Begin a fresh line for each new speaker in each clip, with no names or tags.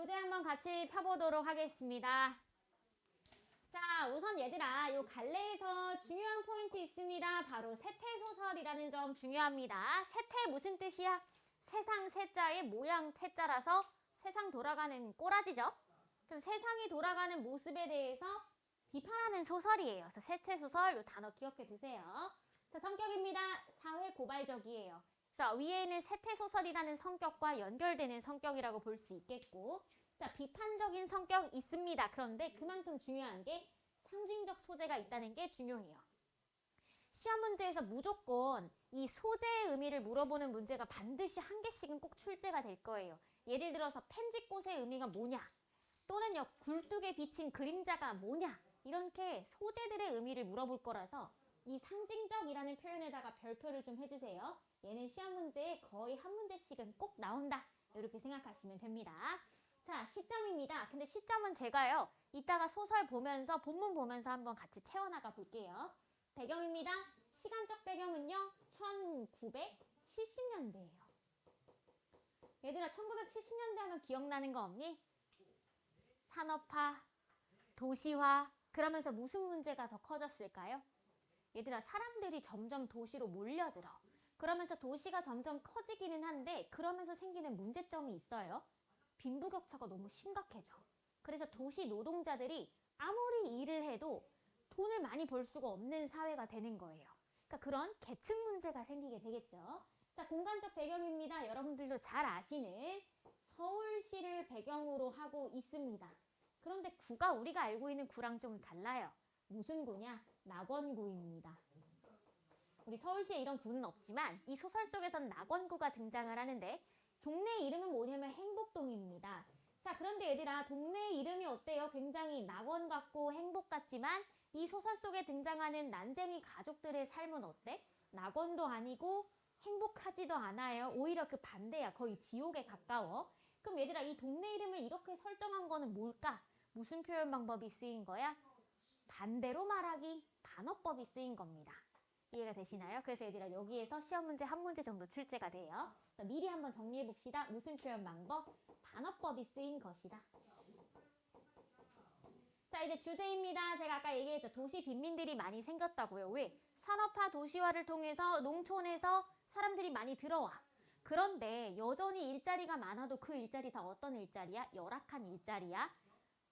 교재 한번 같이 펴보도록 하겠습니다. 자, 우선 얘들아, 요 갈래에서 중요한 포인트 있습니다. 바로 세태소설이라는 점 중요합니다. 세태 무슨 뜻이야? 세상 세자의 모양 태자라서 세상 돌아가는 꼬라지죠. 그래서 세상이 돌아가는 모습에 대해서 비판하는 소설이에요. 그래서 세태소설 요 단어 기억해 두세요. 자, 성격입니다. 사회 고발적이에요. 그래서 위에는 세태소설이라는 성격과 연결되는 성격이라고 볼 수 있겠고, 자, 비판적인 성격 있습니다. 그런데 그만큼 중요한 게 상징적 소재가 있다는 게 중요해요. 시험 문제에서 무조건 이 소재의 의미를 물어보는 문제가 반드시 한 개씩은 꼭 출제가 될 거예요. 예를 들어서 편지꽃의 의미가 뭐냐? 또는 굴뚝에 비친 그림자가 뭐냐? 이렇게 소재들의 의미를 물어볼 거라서 이 상징적이라는 표현에다가 별표를 좀 해주세요. 얘는 시험 문제에 거의 한 문제씩은 꼭 나온다. 이렇게 생각하시면 됩니다. 자, 시점입니다. 근데 시점은 제가요, 이따가 소설 보면서, 본문 보면서 한번 같이 채워나가 볼게요. 배경입니다. 시간적 배경은요, 1970년대예요. 얘들아, 1970년대 하면 기억나는 거 없니? 산업화, 도시화, 그러면서 무슨 문제가 더 커졌을까요? 얘들아, 사람들이 점점 도시로 몰려들어. 그러면서 도시가 점점 커지기는 한데, 그러면서 생기는 문제점이 있어요. 빈부격차가 너무 심각해져. 그래서 도시 노동자들이 아무리 일을 해도 돈을 많이 벌 수가 없는 사회가 되는 거예요. 그러니까 그런 계층 문제가 생기게 되겠죠. 자, 공간적 배경입니다. 여러분들도 잘 아시는 서울시를 배경으로 하고 있습니다. 그런데 구가 우리가 알고 있는 구랑 좀 달라요. 무슨 구냐? 낙원구입니다. 우리 서울시에 이런 구는 없지만 이 소설 속에선 낙원구가 등장을 하는데, 동네 이름은 뭐냐면 행복동입니다. 자, 그런데 얘들아, 동네 이름이 어때요? 굉장히 낙원 같고 행복 같지만 이 소설 속에 등장하는 난쟁이 가족들의 삶은 어때? 낙원도 아니고 행복하지도 않아요. 오히려 그 반대야. 거의 지옥에 가까워. 그럼 얘들아, 이 동네 이름을 이렇게 설정한 거는 뭘까? 무슨 표현 방법이 쓰인 거야? 반대로 말하기, 반어법이 쓰인 겁니다. 이해가 되시나요? 그래서 얘들아, 여기에서 시험 문제 한 문제 정도 출제가 돼요. 미리 한번 정리해 봅시다. 무슨 표현 방법? 반어법이 쓰인 것이다. 자, 이제 주제입니다. 제가 아까 얘기했죠. 도시 빈민들이 많이 생겼다고요. 왜? 산업화 도시화를 통해서 농촌에서 사람들이 많이 들어와. 그런데 여전히 일자리가 많아도 그 일자리 다 어떤 일자리야? 열악한 일자리야.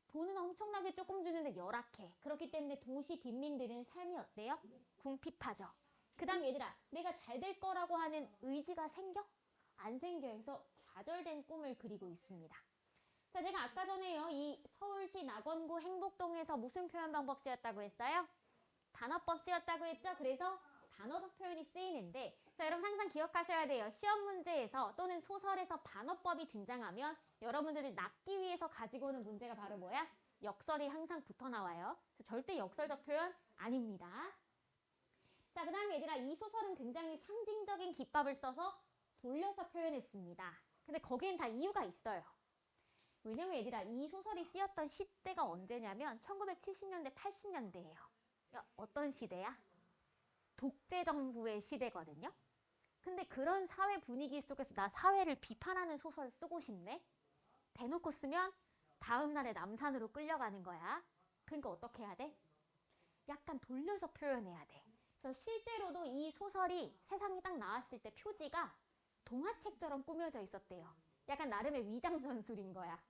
돈은 엄청나게 조금 주는데 열악해. 그렇기 때문에 도시 빈민들은 삶이 어때요? 궁핍하죠. 그 다음 얘들아, 내가 잘 될 거라고 하는 의지가 생겨? 안 생겨. 해서 좌절된 꿈을 그리고 있습니다. 자, 제가 아까 전에요, 이 서울시 낙원구 행복동에서 무슨 표현 방법 쓰였다고 했어요? 단어법 쓰였다고 했죠? 그래서 단어적 표현이 쓰이는데, 자, 여러분 항상 기억하셔야 돼요. 시험 문제에서 또는 소설에서 반어법이 등장하면 여러분들을 낚기 위해서 가지고 오는 문제가 바로 뭐야? 역설이 항상 붙어 나와요. 절대 역설적 표현 아닙니다. 자, 그 다음에 얘들아, 이 소설은 굉장히 상징적인 기법을 써서 돌려서 표현했습니다. 근데 거기엔 다 이유가 있어요. 왜냐면 얘들아, 이 소설이 쓰였던 시대가 언제냐면 1970년대, 80년대예요. 어떤 시대야? 독재 정부의 시대거든요. 근데 그런 사회 분위기 속에서 나 사회를 비판하는 소설 쓰고 싶네? 대놓고 쓰면 다음 날에 남산으로 끌려가는 거야. 그러니까 어떻게 해야 돼? 약간 돌려서 표현해야 돼. 그래서 실제로도 이 소설이 세상에 딱 나왔을 때 표지가 동화책처럼 꾸며져 있었대요. 약간 나름의 위장 전술인 거야.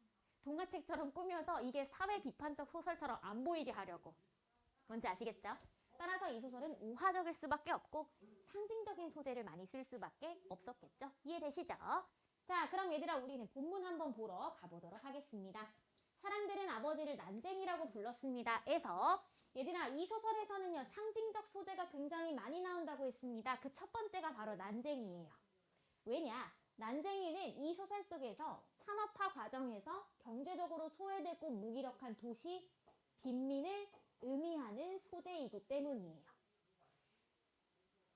동화책처럼 꾸며서 이게 사회 비판적 소설처럼 안 보이게 하려고. 뭔지 아시겠죠? 따라서 이 소설은 우화적일 수밖에 없고 상징적인 소재를 많이 쓸 수밖에 없었겠죠? 이해되시죠? 자, 그럼 얘들아, 우리는 본문 한번 보러 가보도록 하겠습니다. 사람들은 아버지를 난쟁이라고 불렀습니다. 에서 얘들아, 이 소설에서는요, 상징적 소재가 굉장히 많이 나온다고 했습니다. 그 첫 번째가 바로 난쟁이에요. 왜냐? 난쟁이는 이 소설 속에서 산업화 과정에서 경제적으로 소외되고 무기력한 도시 빈민을 의미하는 소재이기 때문이에요.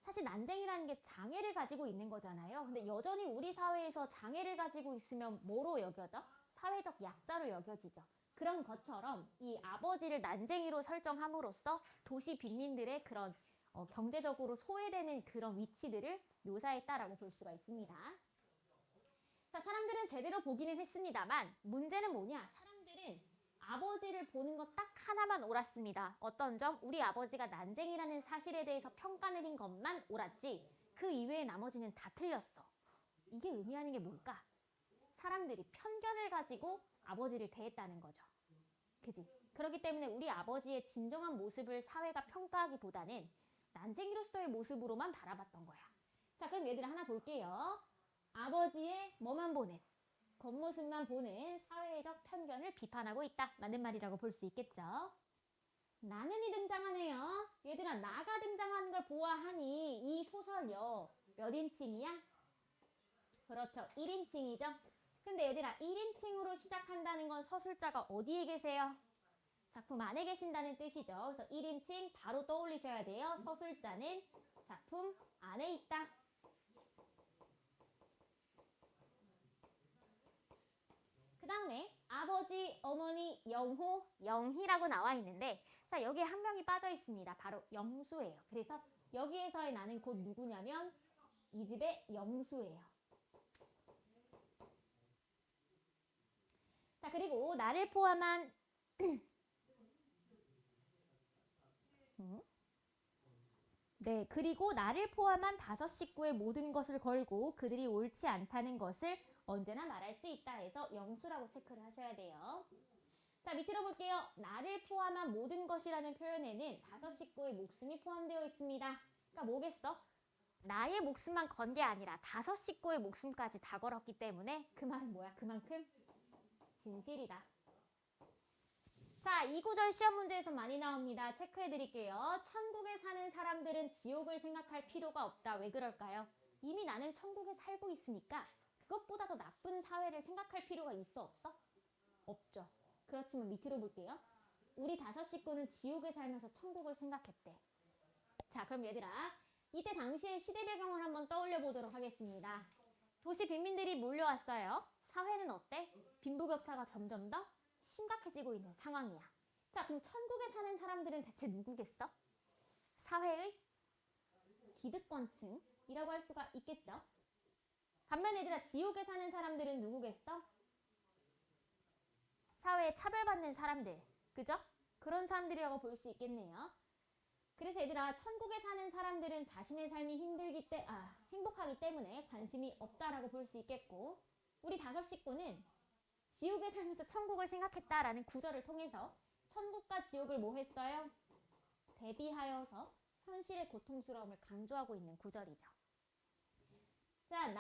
사실 난쟁이라는 게 장애를 가지고 있는 거잖아요. 근데 여전히 우리 사회에서 장애를 가지고 있으면 뭐로 여겨져? 사회적 약자로 여겨지죠. 그런 것처럼 이 아버지를 난쟁이로 설정함으로써 도시 빈민들의 그런 경제적으로 소외되는 그런 위치들을 묘사했다라고 볼 수가 있습니다. 자, 사람들은 제대로 보기는 했습니다만 문제는 뭐냐? 사람들은 아버지를 보는 것 딱 하나만 옳았습니다. 어떤 점? 우리 아버지가 난쟁이라는 사실에 대해서 평가 내린 것만 옳았지 그 이외의 나머지는 다 틀렸어. 이게 의미하는 게 뭘까? 사람들이 편견을 가지고 아버지를 대했다는 거죠. 그지? 그렇기 때문에 우리 아버지의 진정한 모습을 사회가 평가하기보다는 난쟁이로서의 모습으로만 바라봤던 거야. 자, 그럼 얘들아 하나 볼게요. 아버지의 뭐만 보는? 겉모습만 보는 사회적 편견을 비판하고 있다. 맞는 말이라고 볼 수 있겠죠. 나는이 등장하네요. 얘들아 나가 등장하는 걸 보아하니 이 소설요. 몇 인칭이야? 그렇죠. 1인칭이죠. 근데 얘들아 1인칭으로 시작한다는 건 서술자가 어디에 계세요? 작품 안에 계신다는 뜻이죠. 그래서 1인칭 바로 떠올리셔야 돼요. 서술자는 작품 안에 있다. 그 다음에 아버지, 어머니, 영호, 영희라고 나와 있는데 자 여기에 한 명이 빠져 있습니다. 바로 영수예요. 그래서 여기에서의 나는 곧 누구냐면 이 집의 영수예요. 자 그리고 나를 포함한 네, 그리고 나를 포함한 5 식구의 모든 것을 걸고 그들이 옳지 않다는 것을 언제나 말할 수 있다 해서 영수라고 체크를 하셔야 돼요. 자, 밑으로 볼게요. 나를 포함한 모든 것이라는 표현에는 5 식구의 목숨이 포함되어 있습니다. 그러니까 뭐겠어? 나의 목숨만 건 게 아니라 5 식구의 목숨까지 다 걸었기 때문에 그 말은 뭐야? 그만큼 진실이다. 자, 이 구절 시험 문제에서 많이 나옵니다. 체크해 드릴게요. 천국에 사는 사람들은 지옥을 생각할 필요가 없다. 왜 그럴까요? 이미 나는 천국에 살고 있으니까 그것보다 더 나쁜 사회를 생각할 필요가 있어 없어? 없죠. 그렇지만 밑으로 볼게요. 우리 5 식구는 지옥에 살면서 천국을 생각했대. 자, 그럼 얘들아 이때 당시의 시대 배경을 한번 떠올려 보도록 하겠습니다. 도시 빈민들이 몰려왔어요. 사회는 어때? 빈부격차가 점점 더 심각해지고 있는 상황이야. 자, 그럼 천국에 사는 사람들은 대체 누구겠어? 사회의 기득권층이라고 할 수가 있겠죠. 반면 얘들아 지옥에 사는 사람들은 누구겠어? 사회에 차별받는 사람들. 그죠? 그런 사람들이라고 볼 수 있겠네요. 그래서 얘들아 천국에 사는 사람들은 자신의 삶이 행복하기 때문에 관심이 없다라고 볼 수 있겠고 우리 5 식구는 지옥에 살면서 천국을 생각했다라는 구절을 통해서 천국과 지옥을 뭐 했어요? 대비하여서 현실의 고통스러움을 강조하고 있는 구절이죠. 자,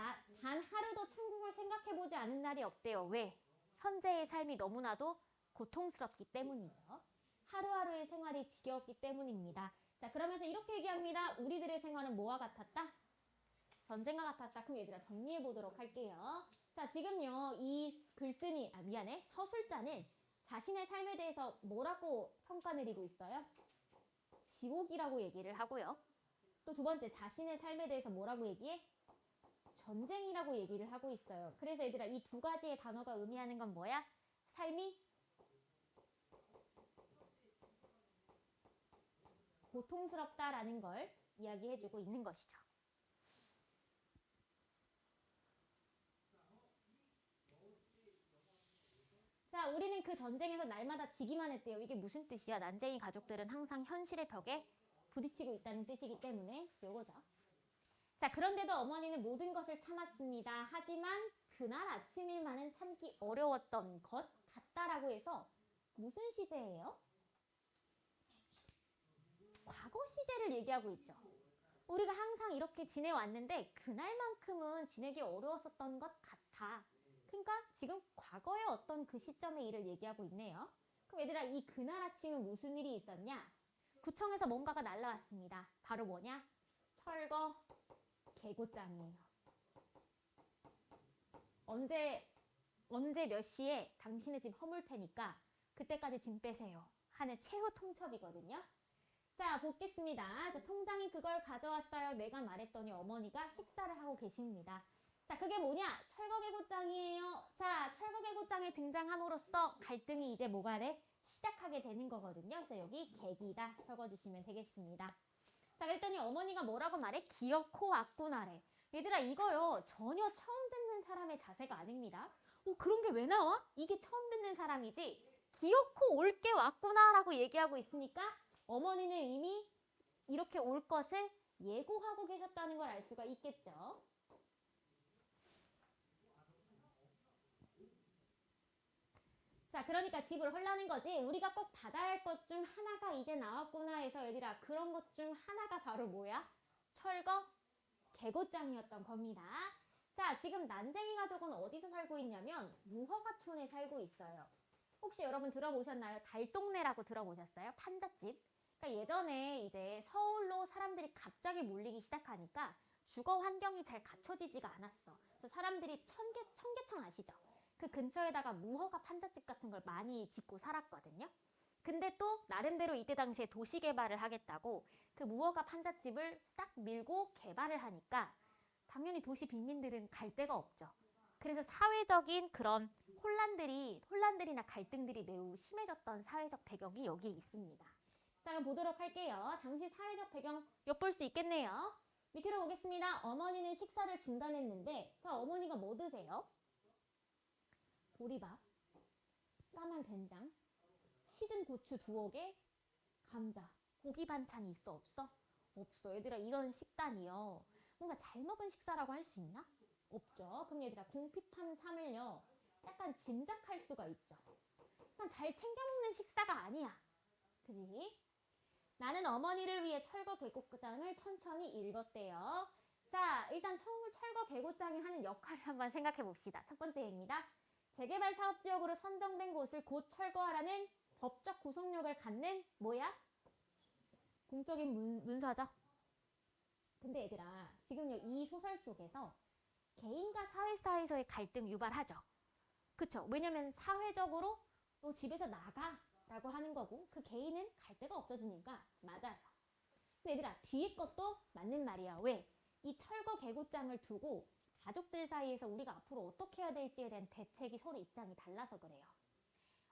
단 하루도 천국을 생각해보지 않은 날이 없대요. 왜? 현재의 삶이 너무나도 고통스럽기 때문이죠. 하루하루의 생활이 지겨웠기 때문입니다. 자, 그러면서 이렇게 얘기합니다. 우리들의 생활은 뭐와 같았다? 전쟁과 같았다. 그럼 얘들아 정리해보도록 할게요. 자, 지금요 이 서술자는 자신의 삶에 대해서 뭐라고 평가 내리고 있어요? 지옥이라고 얘기를 하고요. 또 두 번째 자신의 삶에 대해서 뭐라고 얘기해? 전쟁이라고 얘기를 하고 있어요. 그래서 얘들아 이 2가지의 단어가 의미하는 건 뭐야? 삶이 고통스럽다라는 걸 이야기해주고 있는 것이죠. 자, 우리는 그 전쟁에서 날마다 지기만 했대요. 이게 무슨 뜻이야? 난쟁이 가족들은 항상 현실의 벽에 부딪히고 있다는 뜻이기 때문에 요거죠. 자, 그런데도 어머니는 모든 것을 참았습니다. 하지만 그날 아침 일만은 참기 어려웠던 것 같다라고 해서 무슨 시제예요? 과거 시제를 얘기하고 있죠. 우리가 항상 이렇게 지내왔는데 그날만큼은 지내기 어려웠었던 것 같아. 그러니까 지금 과거의 어떤 그 시점의 일을 얘기하고 있네요. 그럼 얘들아 이 그날 아침은 무슨 일이 있었냐? 구청에서 뭔가가 날라왔습니다. 바로 뭐냐? 철거 개고장이에요. 언제 몇 시에 당신의 집 허물 테니까 그때까지 짐 빼세요 하는 최후 통첩이거든요. 자, 보겠습니다. 자, 통장이 그걸 가져왔어요. 내가 말했더니 어머니가 식사를 하고 계십니다. 자, 그게 뭐냐? 철거개고장이에요. 자, 철거개고장이 등장함으로써 갈등이 이제 뭐가 돼? 시작하게 되는 거거든요. 그래서 여기 계기다 적어주시면 되겠습니다. 자, 그랬더니 어머니가 뭐라고 말해? 기어코 왔구나래. 얘들아 이거요 전혀 처음 듣는 사람의 자세가 아닙니다. 그런 게 왜 나와? 이게 처음 듣는 사람이지. 기어코 올 게 왔구나라고 얘기하고 있으니까 어머니는 이미 이렇게 올 것을 예고하고 계셨다는 걸 알 수가 있겠죠. 자, 그러니까 집을 헐라는 거지. 우리가 꼭 받아야 할 것 중 하나가 이제 나왔구나 해서 얘들아, 그런 것 중 하나가 바로 뭐야? 철거 계곡장이었던 겁니다. 자, 지금 난쟁이 가족은 어디서 살고 있냐면 무허가촌에 살고 있어요. 혹시 여러분 들어보셨나요? 달동네라고 들어보셨어요? 판잣집. 그러니까 예전에 이제 서울로 사람들이 갑자기 몰리기 시작하니까 주거 환경이 잘 갖춰지지가 않았어. 그래서 사람들이 청계천 아시죠? 그 근처에다가 무허가 판잣집 같은 걸 많이 짓고 살았거든요. 근데 또 나름대로 이때 당시에 도시 개발을 하겠다고 그 무허가 판잣집을 싹 밀고 개발을 하니까 당연히 도시 빈민들은 갈 데가 없죠. 그래서 사회적인 그런 혼란들이나 갈등들이 매우 심해졌던 사회적 배경이 여기에 있습니다. 자, 그럼 보도록 할게요. 당시 사회적 배경 엿볼 수 있겠네요. 밑으로 보겠습니다. 어머니는 식사를 중단했는데, 자, 어머니가 뭐 드세요? 보리밥, 까만 된장, 시든 고추 2옥에 감자, 고기 반찬이 있어 없어? 없어. 얘들아, 이런 식단이요. 뭔가 잘 먹은 식사라고 할 수 있나? 없죠. 그럼 얘들아, 궁핍한 삶을요, 약간 짐작할 수가 있죠. 그냥 잘 챙겨 먹는 식사가 아니야. 그지? 나는 어머니를 위해 철거 계곡장을 천천히 읽었대요. 자, 일단 철거 계곡장이 하는 역할을 한번 생각해 봅시다. 첫 번째 얘기입니다. 재개발 사업지역으로 선정된 곳을 곧 철거하라는 법적 구속력을 갖는 뭐야? 공적인 문서죠. 근데 얘들아, 지금 이 소설 속에서 개인과 사회 사이에서의 갈등 유발하죠. 그쵸? 왜냐면 사회적으로 너 집에서 나가 라고 하는 거고 그 개인은 갈 데가 없어지니까 맞아요. 근데 얘들아, 뒤에 것도 맞는 말이야. 왜? 이 철거 계곡장을 두고 가족들 사이에서 우리가 앞으로 어떻게 해야 될지에 대한 대책이 서로 입장이 달라서 그래요.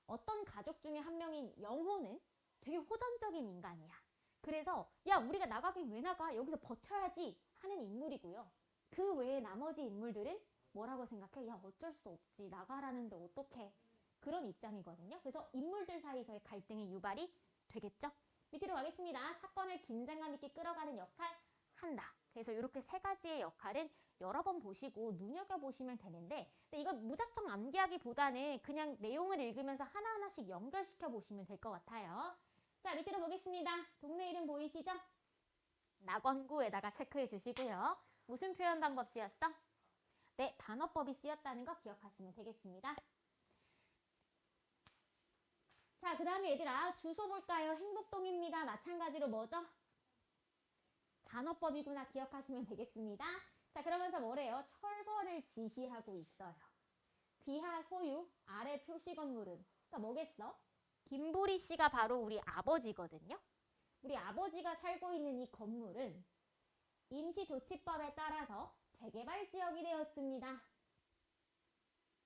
어떤 가족 중에 한 명인 영호는 되게 호전적인 인간이야. 그래서 야, 우리가 나가긴 왜 나가? 여기서 버텨야지 하는 인물이고요. 그 외에 나머지 인물들은 뭐라고 생각해? 야, 어쩔 수 없지. 나가라는데 어떡해. 그런 입장이거든요. 그래서 인물들 사이에서의 갈등이 유발이 되겠죠? 밑으로 가겠습니다. 사건을 긴장감 있게 끌어가는 역할 한다. 그래서 이렇게 3가지의 역할은 여러 번 보시고 눈여겨보시면 되는데, 근데 이걸 무작정 암기하기보다는 그냥 내용을 읽으면서 하나하나씩 연결시켜 보시면 될 것 같아요. 자, 밑으로 보겠습니다. 동네 이름 보이시죠? 낙원구에다가 체크해 주시고요. 무슨 표현 방법 쓰였어? 네, 반어법이 쓰였다는 거 기억하시면 되겠습니다. 자, 그 다음에 얘들아, 주소 볼까요? 행복동입니다. 마찬가지로 뭐죠? 단어법이구나 기억하시면 되겠습니다. 자, 그러면서 뭐래요? 철거를 지시하고 있어요. 귀하 소유, 아래 표시 건물은. 그러니까 뭐겠어? 김보리 씨가 바로 우리 아버지거든요. 우리 아버지가 살고 있는 이 건물은 임시조치법에 따라서 재개발 지역이 되었습니다.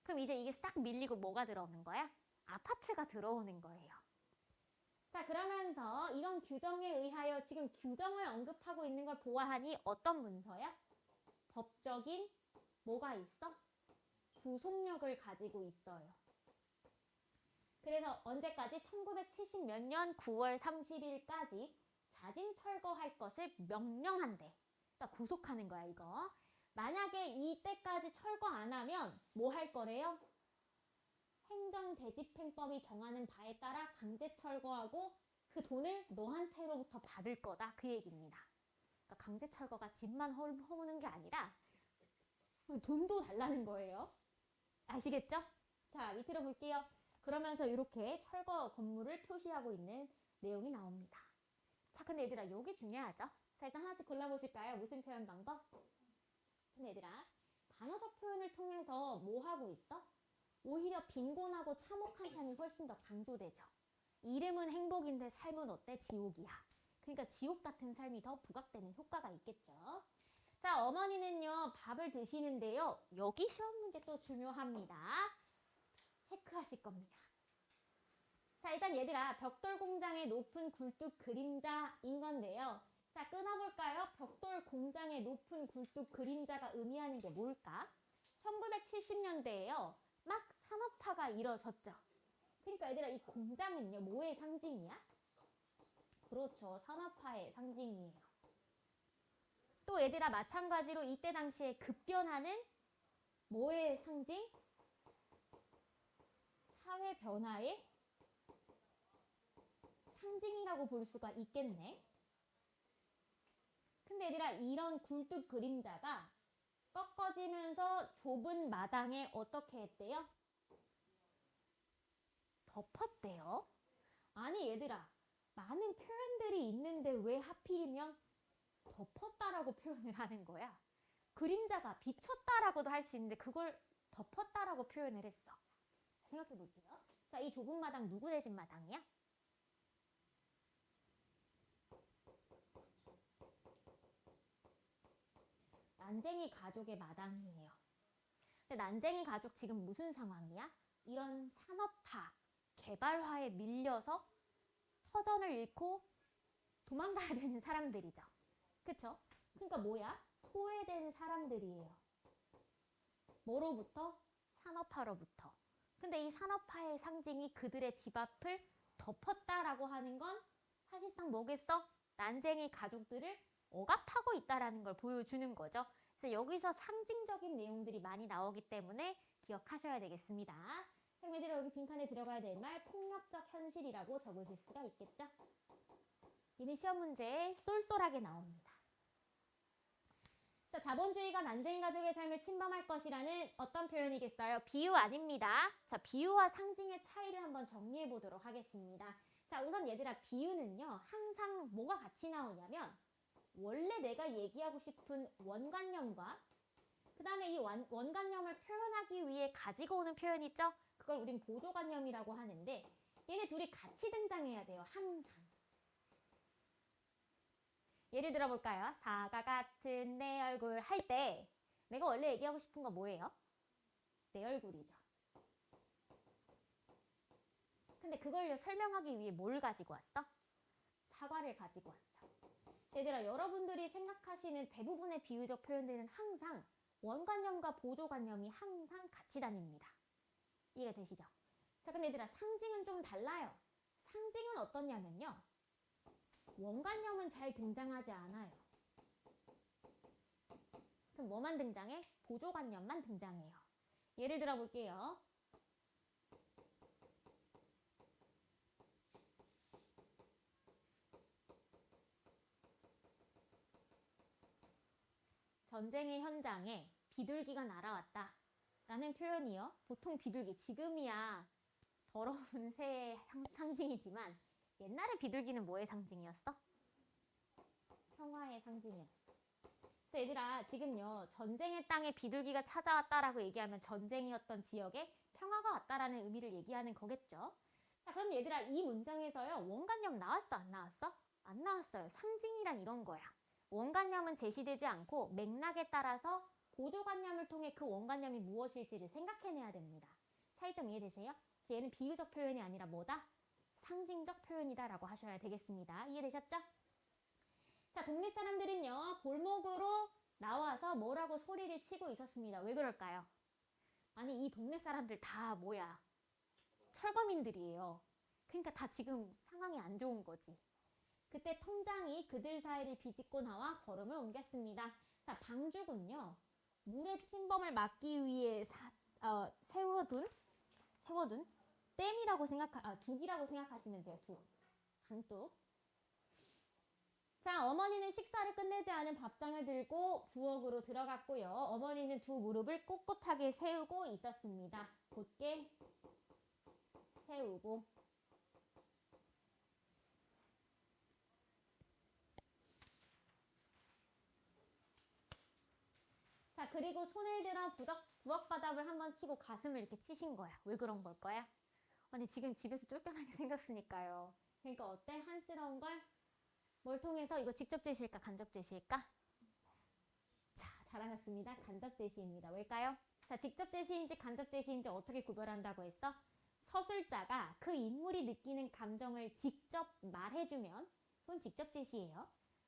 그럼 이제 이게 싹 밀리고 뭐가 들어오는 거야? 아파트가 들어오는 거예요. 자, 그러면서 이런 규정에 의하여 지금 규정을 언급하고 있는 걸 보아하니 어떤 문서야? 법적인 뭐가 있어? 구속력을 가지고 있어요. 그래서 언제까지? 1970 몇 년 9월 30일까지 자진 철거할 것을 명령한대. 그러니까 구속하는 거야, 이거. 만약에 이때까지 철거 안 하면 뭐 할 거래요? 행정대집행법이 정하는 바에 따라 강제 철거하고 그 돈을 너한테로부터 받을 거다. 그 얘기입니다. 그러니까 강제 철거가 집만 허무는 게 아니라 돈도 달라는 거예요. 아시겠죠? 자, 밑으로 볼게요. 그러면서 이렇게 철거 건물을 표시하고 있는 내용이 나옵니다. 자, 근데 얘들아, 여기 중요하죠? 자, 일단 하나씩 골라보실까요? 무슨 표현 방법? 근데 얘들아, 반어적 표현을 통해서 뭐 하고 있어? 오히려 빈곤하고 참혹한 삶이 훨씬 더 강조되죠. 이름은 행복인데 삶은 어때? 지옥이야. 그러니까 지옥 같은 삶이 더 부각되는 효과가 있겠죠. 자, 어머니는요, 밥을 드시는데요. 여기 시험 문제 또 중요합니다. 체크하실 겁니다. 자, 일단 얘들아, 벽돌 공장의 높은 굴뚝 그림자인 건데요. 자, 끊어볼까요? 벽돌 공장의 높은 굴뚝 그림자가 의미하는 게 뭘까? 1970년대에요. 막 산업화가 이뤄졌죠. 그러니까 얘들아 이 공장은요. 뭐의 상징이야? 그렇죠. 산업화의 상징이에요. 또 얘들아 마찬가지로 이때 당시에 급변하는 뭐의 상징? 사회 변화의 상징이라고 볼 수가 있겠네. 근데 얘들아 이런 굴뚝 그림자가 꺾어지면서 좁은 마당에 어떻게 했대요? 덮었대요. 아니 얘들아 많은 표현들이 있는데 왜 하필이면 덮었다라고 표현을 하는 거야? 그림자가 비쳤다라고도 할 수 있는데 그걸 덮었다라고 표현을 했어. 생각해 볼게요. 자, 이 좁은 마당 누구 대신 마당이야? 난쟁이 가족의 마당이에요. 근데 난쟁이 가족 지금 무슨 상황이야? 이런 산업화, 개발화에 밀려서 터전을 잃고 도망가야 되는 사람들이죠. 그쵸? 그러니까 뭐야? 소외된 사람들이에요. 뭐로부터? 산업화로부터. 근데 이 산업화의 상징이 그들의 집 앞을 덮었다라고 하는 건 사실상 뭐겠어? 난쟁이 가족들을 억압하고 있다라는 걸 보여주는 거죠. 그래서 여기서 상징적인 내용들이 많이 나오기 때문에 기억하셔야 되겠습니다. 선생님들 여기 빈칸에 들어가야 될 말 폭력적 현실이라고 적으실 수가 있겠죠? 이는 시험 문제에 쏠쏠하게 나옵니다. 자, 자본주의가 난쟁이 가족의 삶을 침범할 것이라는 어떤 표현이겠어요? 비유 아닙니다. 자, 비유와 상징의 차이를 한번 정리해 보도록 하겠습니다. 자, 우선 얘들아 비유는요. 항상 뭐가 같이 나오냐면 원래 내가 얘기하고 싶은 원관념과 그 다음에 이 원관념을 표현하기 위해 가지고 오는 표현 있죠? 그걸 우린 보조관념이라고 하는데 얘네 둘이 같이 등장해야 돼요. 항상. 예를 들어 볼까요? 사과 같은 내 얼굴 할 때 내가 원래 얘기하고 싶은 거 뭐예요? 내 얼굴이죠. 근데 그걸 설명하기 위해 뭘 가지고 왔어? 사과를 가지고 왔죠. 얘들아 여러분들이 생각하시는 대부분의 비유적 표현들은 항상 원관념과 보조관념이 항상 같이 다닙니다. 이해가 되시죠? 자, 근데 얘들아 상징은 좀 달라요. 상징은 어떠냐면요. 원관념은 잘 등장하지 않아요. 그럼 뭐만 등장해? 보조관념만 등장해요. 예를 들어 볼게요. 전쟁의 현장에 비둘기가 날아왔다 라는 표현이요. 보통 비둘기, 지금이야 더러운 새의 상징이지만 옛날에 비둘기는 뭐의 상징이었어? 평화의 상징이었어. 그래서 얘들아 지금요 전쟁의 땅에 비둘기가 찾아왔다라고 얘기하면 전쟁이었던 지역에 평화가 왔다라는 의미를 얘기하는 거겠죠. 자 그럼 얘들아 이 문장에서요 원관념 나왔어 안 나왔어? 안 나왔어요. 상징이란 이런 거야. 원관념은 제시되지 않고 맥락에 따라서 보조관념을 통해 그 원관념이 무엇일지를 생각해내야 됩니다. 차이점 이해되세요? 얘는 비유적 표현이 아니라 뭐다? 상징적 표현이다라고 하셔야 되겠습니다. 이해되셨죠? 자, 동네 사람들은요, 골목으로 나와서 뭐라고 소리를 치고 있었습니다. 왜 그럴까요? 아니, 이 동네 사람들 다 뭐야? 철거민들이에요. 그러니까 다 지금 상황이 안 좋은 거지. 그때 통장이 그들 사이를 비집고 나와 걸음을 옮겼습니다. 자, 방죽은요, 물의 침범을 막기 위해 세워둔 댐이라고 둑이라고 생각하시면 돼요. 둑. 강둑. 자, 어머니는 식사를 끝내지 않은 밥상을 들고 부엌으로 들어갔고요. 어머니는 두 무릎을 꼿꼿하게 세우고 있었습니다. 곧게 세우고. 자, 그리고 손을 들어 부엌바닥을 한번 치고 가슴을 이렇게 치신 거야. 왜 그런 걸 거야? 아니, 지금 집에서 쫓겨나게 생겼으니까요. 그러니까 어때? 한스러운 걸? 뭘 통해서 이거 직접 제시일까? 간접 제시일까? 자, 잘하셨습니다. 간접 제시입니다. 왜일까요? 자, 직접 제시인지 간접 제시인지 어떻게 구별한다고 했어? 서술자가 그 인물이 느끼는 감정을 직접 말해주면 그건 직접 제시예요.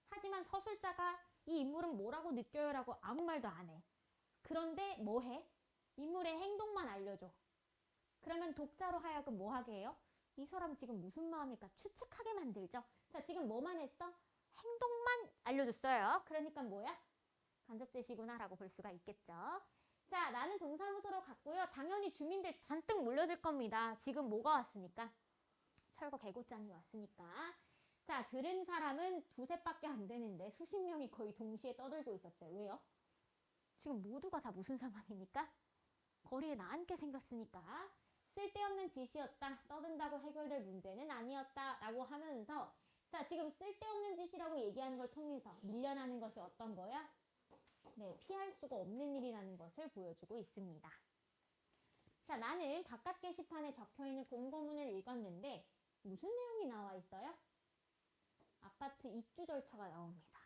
하지만 서술자가 이 인물은 뭐라고 느껴요라고 아무 말도 안 해. 그런데 뭐 해? 인물의 행동만 알려줘. 그러면 독자로 하여금 뭐 하게 해요? 이 사람 지금 무슨 마음일까 추측하게 만들죠. 자, 지금 뭐만 했어? 행동만 알려줬어요. 그러니까 뭐야? 간접제시구나 라고 볼 수가 있겠죠. 자, 나는 동사무소로 갔고요. 당연히 주민들 잔뜩 몰려들 겁니다. 지금 뭐가 왔으니까? 철거 개고장이 왔으니까. 자, 들은 사람은 두셋밖에 안 되는데 수십 명이 거의 동시에 떠들고 있었대요. 왜요? 지금 모두가 다 무슨 상황입니까? 거리에 나앉게 생겼으니까. 쓸데없는 짓이었다. 떠든다고 해결될 문제는 아니었다. 라고 하면서 자, 지금 쓸데없는 짓이라고 얘기하는 걸 통해서 밀려나는 것이 어떤 거야? 네, 피할 수가 없는 일이라는 것을 보여주고 있습니다. 자, 나는 바깥 게시판에 적혀있는 공고문을 읽었는데 무슨 내용이 나와 있어요? 아파트 입주 절차가 나옵니다.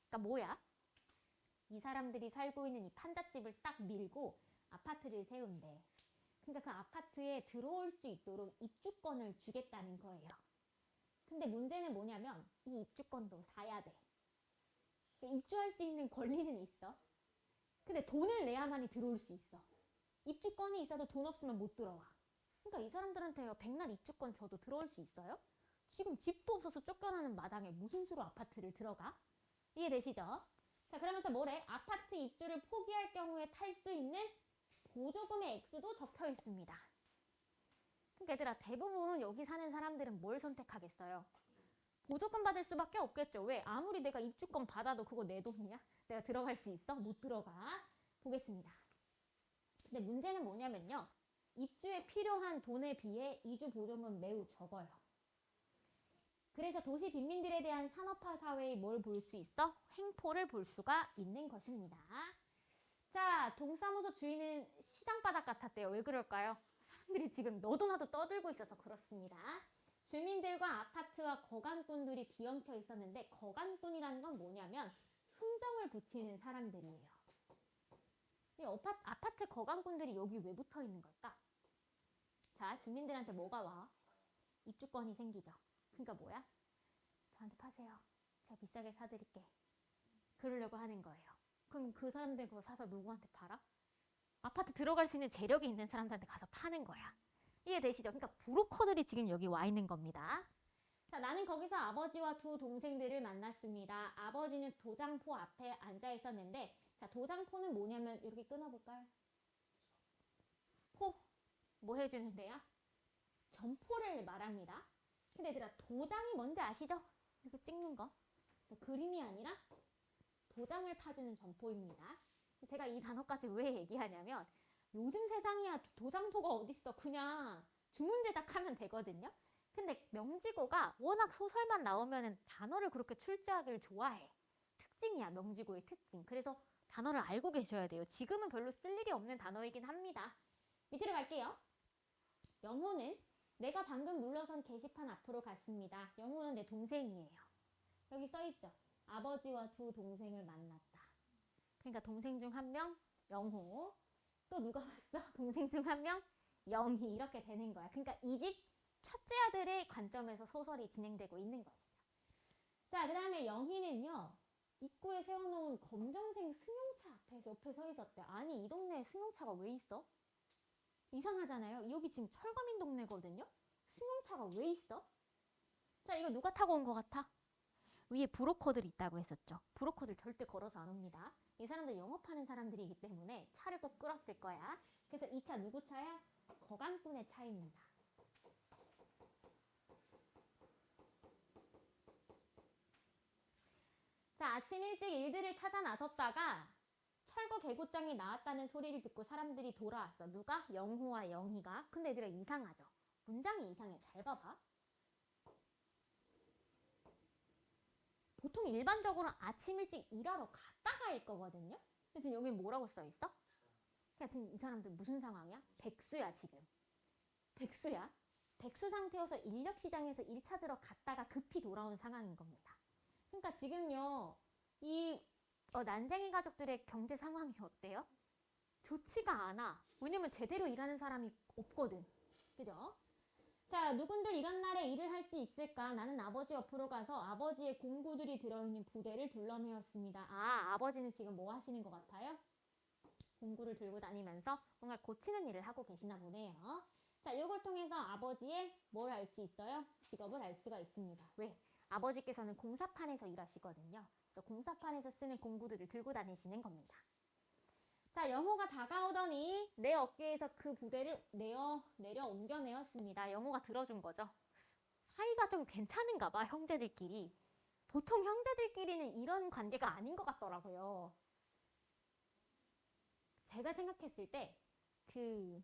그러니까 뭐야? 이 사람들이 살고 있는 이 판잣집을 싹 밀고 아파트를 세운대. 그러니까 그 아파트에 들어올 수 있도록 입주권을 주겠다는 거예요. 근데 문제는 뭐냐면 이 입주권도 사야 돼. 그러니까 입주할 수 있는 권리는 있어. 근데 돈을 내야만이 들어올 수 있어. 입주권이 있어도 돈 없으면 못 들어와. 그러니까 이 사람들한테 백날 입주권 줘도 들어올 수 있어요? 지금 집도 없어서 쫓겨나는 마당에 무슨 수로 아파트를 들어가? 이해되시죠? 자, 그러면서 뭐래? 아파트 입주를 포기할 경우에 탈 수 있는 보조금의 액수도 적혀 있습니다. 그러니까 얘들아, 대부분 여기 사는 사람들은 뭘 선택하겠어요? 보조금 받을 수밖에 없겠죠. 왜? 아무리 내가 입주권 받아도 그거 내 돈이야? 내가 들어갈 수 있어? 못 들어가. 보겠습니다. 근데 문제는 뭐냐면요. 입주에 필요한 돈에 비해 이주 보조금은 매우 적어요. 그래서 도시 빈민들에 대한 산업화 사회의 뭘 볼 수 있어? 횡포를 볼 수가 있는 것입니다. 자, 동사무소 주인은 시장바닥 같았대요. 왜 그럴까요? 사람들이 지금 너도 나도 떠들고 있어서 그렇습니다. 주민들과 아파트와 거간꾼들이 뒤엉켜 있었는데 거간꾼이라는 건 뭐냐면 흥정을 붙이는 사람들이에요. 이 아파트 거간꾼들이 여기 왜 붙어 있는 걸까? 자, 주민들한테 뭐가 와? 입주권이 생기죠. 그러니까 뭐야? 저한테 파세요. 제가 비싸게 사드릴게. 그러려고 하는 거예요. 그럼 그 사람들 그거 사서 누구한테 팔아? 아파트 들어갈 수 있는 재력이 있는 사람들한테 가서 파는 거야. 이해되시죠? 그러니까 브로커들이 지금 여기 와 있는 겁니다. 자, 나는 거기서 아버지와 두 동생들을 만났습니다. 아버지는 도장포 앞에 앉아 있었는데 자, 도장포는 뭐냐면 이렇게 끊어볼까요? 포, 뭐 해주는데요? 점포를 말합니다. 근데 얘들아, 도장이 뭔지 아시죠? 이렇게 찍는 거. 그림이 아니라 도장을 파주는 점포입니다. 제가 이 단어까지 왜 얘기하냐면 요즘 세상이야 도장포가 어딨어. 그냥 주문 제작하면 되거든요. 근데 명지고가 워낙 소설만 나오면 단어를 그렇게 출제하기를 좋아해. 특징이야, 명지고의 특징. 그래서 단어를 알고 계셔야 돼요. 지금은 별로 쓸 일이 없는 단어이긴 합니다. 밑으로 갈게요. 영호는 내가 방금 눌러선 게시판 앞으로 갔습니다. 영호는 내 동생이에요. 여기 써있죠. 아버지와 두 동생을 만났다. 그러니까 동생 중 한 명 영호, 또 누가 왔어? 동생 중 한 명 영희. 이렇게 되는 거야. 그러니까 이 집 첫째 아들의 관점에서 소설이 진행되고 있는 것이죠. 자, 그 다음에 영희는요. 입구에 세워놓은 검정색 승용차 앞에 옆에 서 있었대. 아니, 이 동네에 승용차가 왜 있어? 이상하잖아요. 여기 지금 철거민 동네거든요. 승용차가 왜 있어? 자, 이거 누가 타고 온 것 같아? 위에 브로커들 있다고 했었죠. 브로커들 절대 걸어서 안 옵니다. 이 사람들 영업하는 사람들이기 때문에 차를 꼭 끌었을 거야. 그래서 이 차 누구 차야? 거간꾼의 차입니다. 자, 아침 일찍 일들을 찾아 나섰다가 철거 개고장이 나왔다는 소리를 듣고 사람들이 돌아왔어. 누가? 영호와 영희가. 근데 얘들아, 이상하죠? 문장이 이상해. 잘 봐봐. 보통 일반적으로 아침 일찍 일하러 갔다가일 거거든요. 근데 지금 여기 뭐라고 써 있어? 그러니까 지금 이 사람들 무슨 상황이야? 백수야, 지금. 백수야. 백수 상태여서 인력시장에서 일 찾으러 갔다가 급히 돌아온 상황인 겁니다. 그러니까 지금요, 이 난쟁이 가족들의 경제 상황이 어때요? 좋지가 않아. 왜냐면 제대로 일하는 사람이 없거든. 그죠? 자, 누군들 이런 날에 일을 할 수 있을까? 나는 아버지 옆으로 가서 아버지의 공구들이 들어있는 부대를 둘러매었습니다. 아, 아버지는 지금 뭐 하시는 것 같아요? 공구를 들고 다니면서 뭔가 고치는 일을 하고 계시나 보네요. 자, 이걸 통해서 아버지의 뭘 알 수 있어요? 직업을 알 수가 있습니다. 왜? 아버지께서는 공사판에서 일하시거든요. 그래서 공사판에서 쓰는 공구들을 들고 다니시는 겁니다. 자, 영호가 다가오더니 내 어깨에서 그 부대를 내려 옮겨내었습니다. 영호가 들어준 거죠. 사이가 좀 괜찮은가 봐, 형제들끼리. 보통 형제들끼리는 이런 관계가 아닌 것 같더라고요. 제가 생각했을 때 그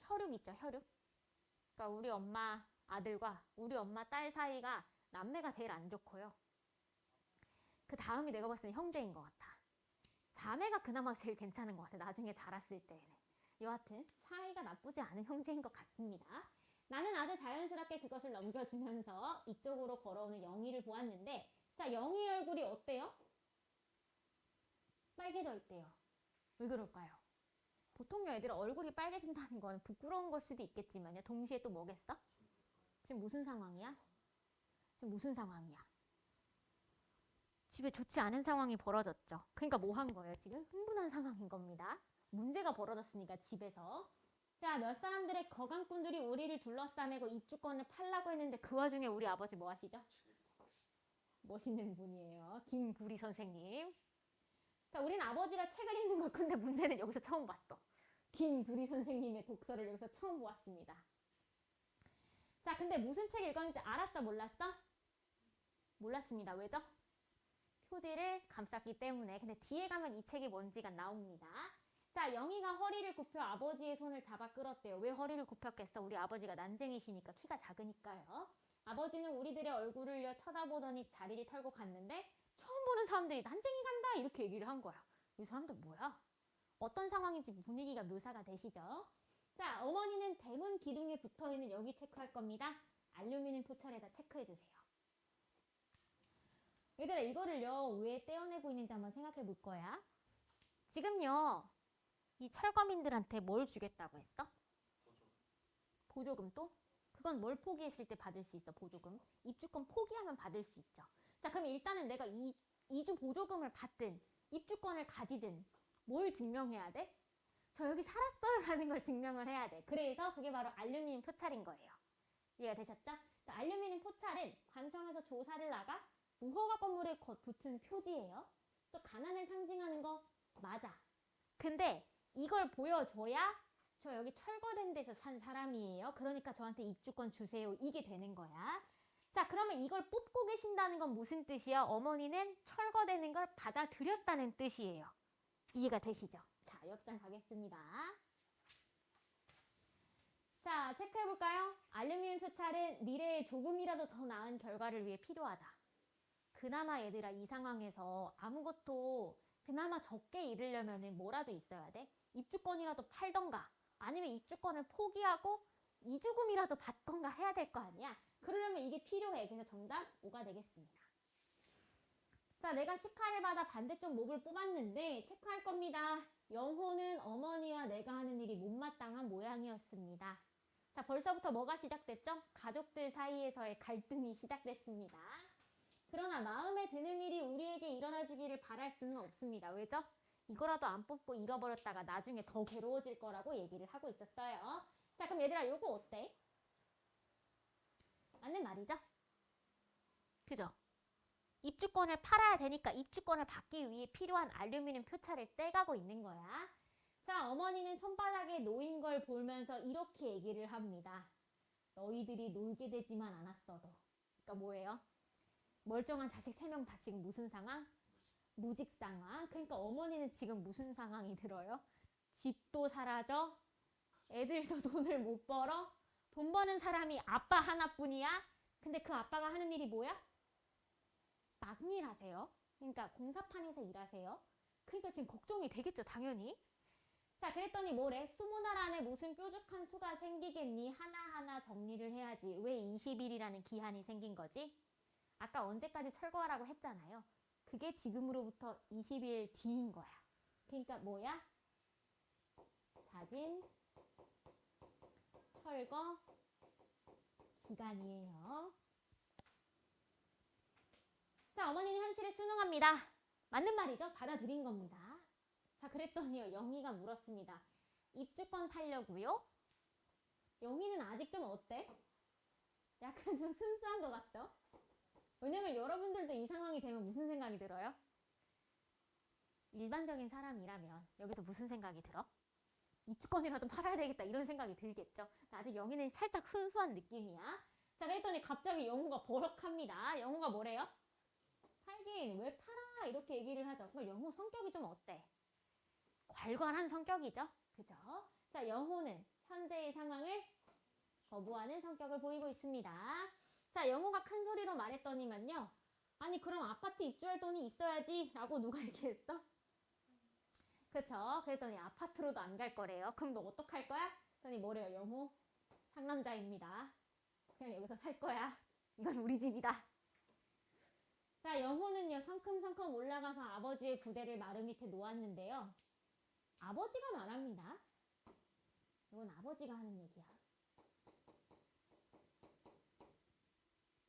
혈육 있죠, 혈육. 그러니까 우리 엄마 아들과 우리 엄마 딸 사이가 남매가 제일 안 좋고요. 그 다음이 내가 봤을 때 형제인 것 같아. 자매가 그나마 제일 괜찮은 것 같아. 나중에 자랐을 때는. 여하튼 사이가 나쁘지 않은 형제인 것 같습니다. 나는 아주 자연스럽게 그것을 넘겨주면서 이쪽으로 걸어오는 영희를 보았는데, 자, 영희 얼굴이 어때요? 빨개져 있대요. 왜 그럴까요? 보통 애들은 얼굴이 빨개진다는 건 부끄러운 걸 수도 있겠지만요. 동시에 또 뭐겠어? 지금 무슨 상황이야? 지금 무슨 상황이야? 집에 좋지 않은 상황이 벌어졌죠. 그러니까 뭐 한 거예요? 지금 흥분한 상황인 겁니다. 문제가 벌어졌으니까 집에서. 자, 몇 사람들의 거강꾼들이 우리를 둘러싸매고 입주권을 팔라고 했는데 그 와중에 우리 아버지 뭐 하시죠? 멋있는 분이에요. 김부리 선생님. 자, 우린 아버지가 책을 읽는 걸 근데 문제는 여기서 처음 봤어. 김부리 선생님의 독서를 여기서 처음 보았습니다. 자, 근데 무슨 책 읽었는지 알았어? 몰랐어? 몰랐습니다. 왜죠? 표지를 감쌌기 때문에. 근데 뒤에 가면 이 책이 뭔지가 나옵니다. 자, 영희가 허리를 굽혀 아버지의 손을 잡아 끌었대요. 왜 허리를 굽혔겠어? 우리 아버지가 난쟁이시니까, 키가 작으니까요. 아버지는 우리들의 얼굴을 쳐다보더니 자리를 털고 갔는데 처음 보는 사람들이 난쟁이 간다 이렇게 얘기를 한 거야. 이 사람들 뭐야? 어떤 상황인지 분위기가 묘사가 되시죠? 자, 어머니는 대문 기둥에 붙어있는 여기 체크할 겁니다. 알루미늄 포철에다 체크해주세요. 얘들아, 이거를요 왜 떼어내고 있는지 한번 생각해 볼 거야. 지금요 이 철거민들한테 뭘 주겠다고 했어? 보조금 또? 그건 뭘 포기했을 때 받을 수 있어? 보조금. 입주권 포기하면 받을 수 있죠. 자, 그럼 일단은 내가 이주 보조금을 받든 입주권을 가지든 뭘 증명해야 돼? 저 여기 살았어요 라는 걸 증명을 해야 돼. 그래서 그게 바로 알루미늄 표찰인 거예요. 이해가 되셨죠? 자, 알루미늄 표찰은 관청에서 조사를 나가 무허가 건물에 붙은 표지예요. 또 가난을 상징하는 거 맞아. 근데 이걸 보여줘야 저 여기 철거된 데서 산 사람이에요. 그러니까 저한테 입주권 주세요. 이게 되는 거야. 자, 그러면 이걸 뽑고 계신다는 건 무슨 뜻이야? 어머니는 철거되는 걸 받아들였다는 뜻이에요. 이해가 되시죠? 자, 옆장 가겠습니다. 자, 체크해볼까요? 알루미늄 표찰은 미래에 조금이라도 더 나은 결과를 위해 필요하다. 그나마 얘들아 이 상황에서 아무것도 그나마 적게 잃으려면 뭐라도 있어야 돼? 입주권이라도 팔던가 아니면 입주권을 포기하고 이주금이라도 받던가 해야 될 거 아니야? 그러려면 이게 필요해. 그래서 정답 5가 되겠습니다. 자, 내가 시카를 받아 반대쪽 몹을 뽑았는데 체크할 겁니다. 영호는 어머니와 내가 하는 일이 못마땅한 모양이었습니다. 자, 벌써부터 뭐가 시작됐죠? 가족들 사이에서의 갈등이 시작됐습니다. 그러나 마음에 드는 일이 우리에게 일어나주기를 바랄 수는 없습니다. 왜죠? 이거라도 안 뽑고 잃어버렸다가 나중에 더 괴로워질 거라고 얘기를 하고 있었어요. 자, 그럼 얘들아 요거 어때? 맞는 말이죠? 그죠? 입주권을 팔아야 되니까 입주권을 받기 위해 필요한 알루미늄 표차를 떼가고 있는 거야. 자, 어머니는 손바닥에 놓인 걸 보면서 이렇게 얘기를 합니다. 너희들이 놀게 되지만 않았어도. 그러니까 뭐예요? 멀쩡한 자식 3명 다 지금 무슨 상황? 무직 상황. 그러니까 어머니는 지금 무슨 상황이 들어요? 집도 사라져, 애들도 돈을 못 벌어, 돈 버는 사람이 아빠 하나뿐이야. 근데 그 아빠가 하는 일이 뭐야? 막일 하세요. 그러니까 공사판에서 일하세요. 그러니까 지금 걱정이 되겠죠, 당연히. 자, 그랬더니 뭐래? 20날 안에 무슨 뾰족한 수가 생기겠니? 하나하나 정리를 해야지. 왜 20일이라는 기한이 생긴 거지? 아까 언제까지 철거하라고 했잖아요. 그게 지금으로부터 20일 뒤인 거야. 그러니까 뭐야? 자진, 철거, 기간이에요. 자, 어머니는 현실에 순응합니다. 맞는 말이죠? 받아들인 겁니다. 자, 그랬더니요, 영희가 물었습니다. 입주권 팔려고요? 영희는 아직 좀 어때? 약간 좀 순수한 것 같죠? 왜냐면 여러분들도 이 상황이 되면 무슨 생각이 들어요? 일반적인 사람이라면 여기서 무슨 생각이 들어? 입주권이라도 팔아야 되겠다 이런 생각이 들겠죠. 아직 영희는 살짝 순수한 느낌이야. 자, 그랬더니 갑자기 영호가 버럭합니다. 영호가 뭐래요? 팔긴 왜 팔아? 이렇게 얘기를 하죠. 그러니까 영호 성격이 좀 어때? 괄괄한 성격이죠. 그죠? 자, 영호는 현재의 상황을 거부하는 성격을 보이고 있습니다. 자, 영호가 큰 소리로 말했더니만요. 아니, 그럼 아파트 입주할 돈이 있어야지 라고 누가 얘기했어? 그쵸? 그랬더니 아파트로도 안 갈 거래요. 그럼 너 어떡할 거야? 그랬더니 뭐래요? 영호 상남자입니다. 그냥 여기서 살 거야. 이건 우리 집이다. 자, 영호는요, 성큼성큼 올라가서 아버지의 부대를 마루 밑에 놓았는데요. 아버지가 말합니다. 이건 아버지가 하는 얘기야.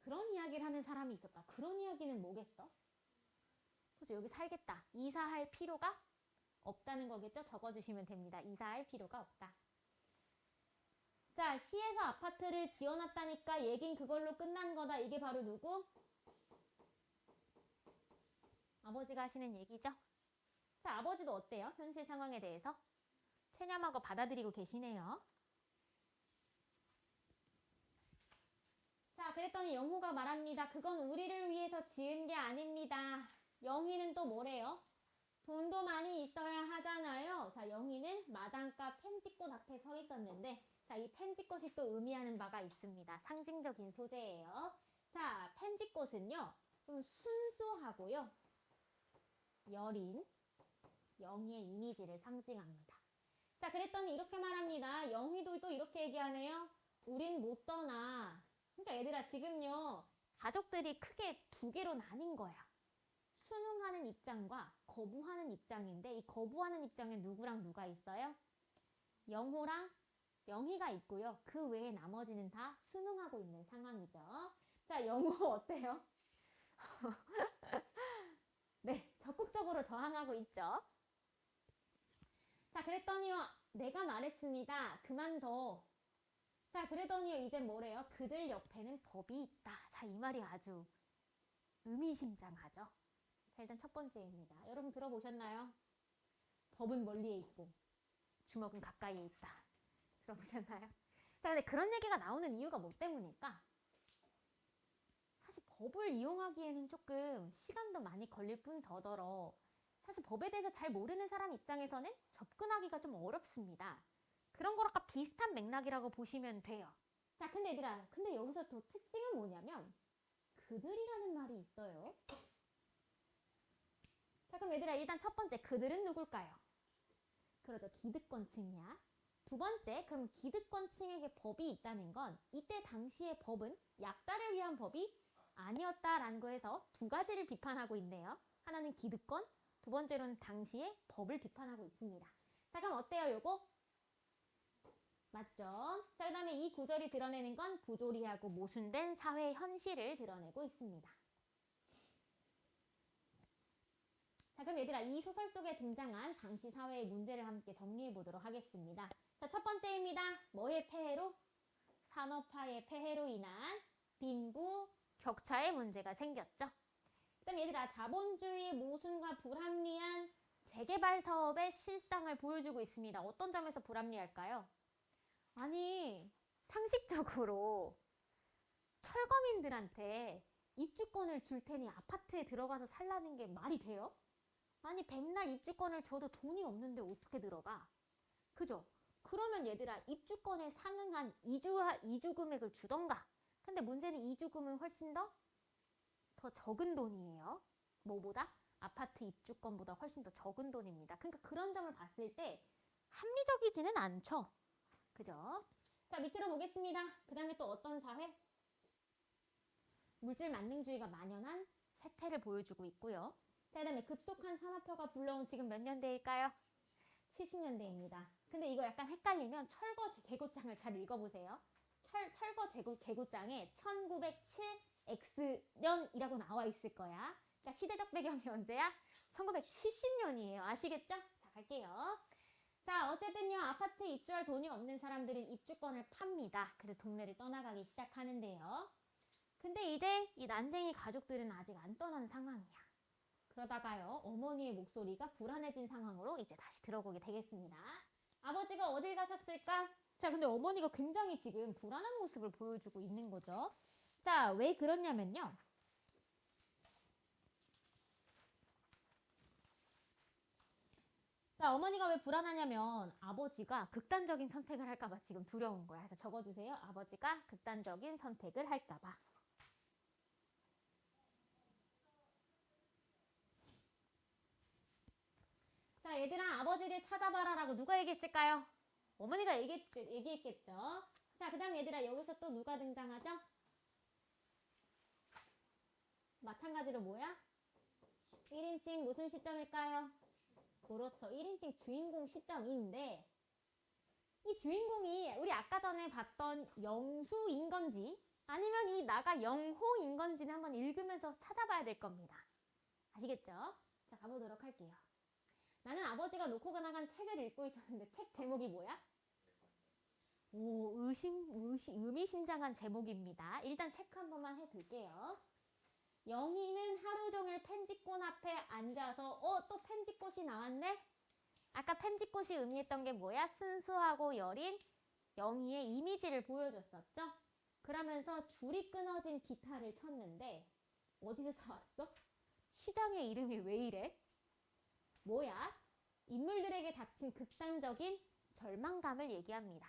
그런 이야기를 하는 사람이 있었다. 그런 이야기는 뭐겠어? 그래서 여기 살겠다. 이사할 필요가 없다는 거겠죠? 적어주시면 됩니다. 이사할 필요가 없다. 자, 시에서 아파트를 지어놨다니까 얘긴 그걸로 끝난 거다. 이게 바로 누구? 아버지가 하시는 얘기죠? 자, 아버지도 어때요? 현실 상황에 대해서? 체념하고 받아들이고 계시네요. 자, 그랬더니 영호가 말합니다. 그건 우리를 위해서 지은 게 아닙니다. 영희는 또 뭐래요? 돈도 많이 있어야 하잖아요. 자, 영희는 마당가 펜지꽃 앞에 서 있었는데, 자, 이 펜지꽃이 또 의미하는 바가 있습니다. 상징적인 소재예요. 자, 펜지꽃은요, 좀 순수하고요, 여린, 영희의 이미지를 상징합니다. 자, 그랬더니 이렇게 말합니다. 영희도 또 이렇게 얘기하네요. 우린 못 떠나. 그러니까 얘들아, 지금요, 가족들이 크게 두 개로 나뉜 거야. 순응하는 입장과 거부하는 입장인데, 이 거부하는 입장에 누구랑 누가 있어요? 영호랑 영희가 있고요. 그 외에 나머지는 다 순응하고 있는 상황이죠. 자, 영호 어때요? 네, 적극적으로 저항하고 있죠. 자, 그랬더니요, 내가 말했습니다. 그만둬. 자, 그러더니요, 이제 뭐래요? 그들 옆에는 법이 있다. 자, 이 말이 아주 의미심장하죠. 자, 일단 첫 번째입니다. 여러분 들어보셨나요? 법은 멀리에 있고 주먹은 가까이에 있다. 들어보셨나요? 자, 근데 그런 얘기가 나오는 이유가 뭐 때문일까? 사실 법을 이용하기에는 조금 시간도 많이 걸릴 뿐 더더러 사실 법에 대해서 잘 모르는 사람 입장에서는 접근하기가 좀 어렵습니다. 그런 거랑 비슷한 맥락이라고 보시면 돼요. 자, 근데 얘들아, 근데 여기서 또 특징은 뭐냐면 그들이라는 말이 있어요. 자, 그럼 얘들아, 일단 첫 번째, 그들은 누굴까요? 그러죠, 기득권층이야. 두 번째, 그럼 기득권층에게 법이 있다는 건 이때 당시의 법은 약자를 위한 법이 아니었다라는 거에서 두 가지를 비판하고 있네요. 하나는 기득권, 두 번째로는 당시의 법을 비판하고 있습니다. 자, 그럼 어때요, 요거? 맞죠? 자, 그 다음에 이 구절이 드러내는 건 부조리하고 모순된 사회 현실을 드러내고 있습니다. 자, 그럼 얘들아, 이 소설 속에 등장한 당시 사회의 문제를 함께 정리해 보도록 하겠습니다. 자, 첫 번째입니다. 뭐의 폐해로? 산업화의 폐해로 인한 빈부 격차의 문제가 생겼죠. 그다음 얘들아, 자본주의의 모순과 불합리한 재개발 사업의 실상을 보여주고 있습니다. 어떤 점에서 불합리할까요? 아니, 상식적으로 철거민들한테 입주권을 줄 테니 아파트에 들어가서 살라는 게 말이 돼요? 아니, 백날 입주권을 줘도 돈이 없는데 어떻게 들어가? 그죠? 그러면 얘들아, 입주권에 상응한 이주 금액을 주던가. 근데 문제는 이주금은 훨씬 더 적은 돈이에요. 뭐보다? 아파트 입주권보다 훨씬 더 적은 돈입니다. 그러니까 그런 점을 봤을 때 합리적이지는 않죠. 그죠? 자, 밑으로 보겠습니다. 그 다음에 또 어떤 사회? 물질 만능주의가 만연한 세태를 보여주고 있고요. 자, 그 다음에 급속한 산업화가 불러온 지금 몇 년대일까요? 70년대입니다. 근데 이거 약간 헷갈리면 철거 개고장을 잘 읽어보세요. 철거 개고장에 1907X년이라고 나와 있을 거야. 그러니까 시대적 배경이 언제야? 1970년이에요. 아시겠죠? 자, 갈게요. 자, 어쨌든요. 아파트에 입주할 돈이 없는 사람들은 입주권을 팝니다. 그래서 동네를 떠나가기 시작하는데요. 근데 이제 이 난쟁이 가족들은 아직 안 떠난 상황이야. 그러다가요, 어머니의 목소리가 불안해진 상황으로 이제 다시 들어보게 되겠습니다. 아버지가 어딜 가셨을까? 자, 근데 어머니가 굉장히 지금 불안한 모습을 보여주고 있는 거죠. 자, 왜 그러냐면요. 자, 어머니가 왜 불안하냐면 아버지가 극단적인 선택을 할까봐 지금 두려운 거야. 그래서 적어주세요. 아버지가 극단적인 선택을 할까봐. 자, 얘들아, 아버지를 찾아봐라라고 누가 얘기했을까요? 어머니가 얘기했겠죠. 자, 그 다음 얘들아, 여기서 또 누가 등장하죠? 마찬가지로 뭐야? 1인칭 무슨 시점일까요? 그렇죠. 1인칭 주인공 시점인데 이 주인공이 우리 아까 전에 봤던 영수인 건지 아니면 이 나가 영호인 건지는 한번 읽으면서 찾아봐야 될 겁니다. 아시겠죠? 자, 가보도록 할게요. 나는 아버지가 놓고 나간 책을 읽고 있었는데 책 제목이 뭐야? 오, 의미심장한 제목입니다. 일단 체크 한 번만 해둘게요. 영희는 하루 종일 펜지꽃 앞에 앉아서 또 펜지꽃이 나왔네? 아까 펜지꽃이 의미했던 게 뭐야? 순수하고 여린 영희의 이미지를 보여줬었죠? 그러면서 줄이 끊어진 기타를 쳤는데 어디서 사왔어? 시장의 이름이 왜 이래? 뭐야? 인물들에게 닥친 극단적인 절망감을 얘기합니다.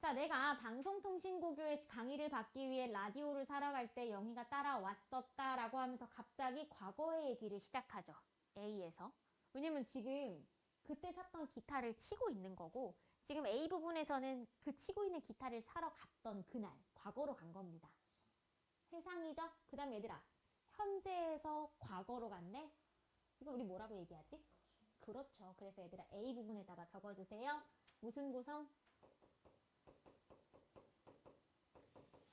자, 내가 방송통신고교의 강의를 받기 위해 라디오를 사러 갈 때 영희가 따라왔었다라고 하면서 갑자기 과거의 얘기를 시작하죠. A에서. 왜냐면 지금 그때 샀던 기타를 치고 있는 거고 지금 A 부분에서는 그 치고 있는 기타를 사러 갔던 그날 과거로 간 겁니다. 세상이죠? 그 다음 얘들아 현재에서 과거로 갔네? 이거 우리 뭐라고 얘기하지? 그렇죠. 그래서 얘들아 A 부분에다가 적어주세요. 무슨 구성?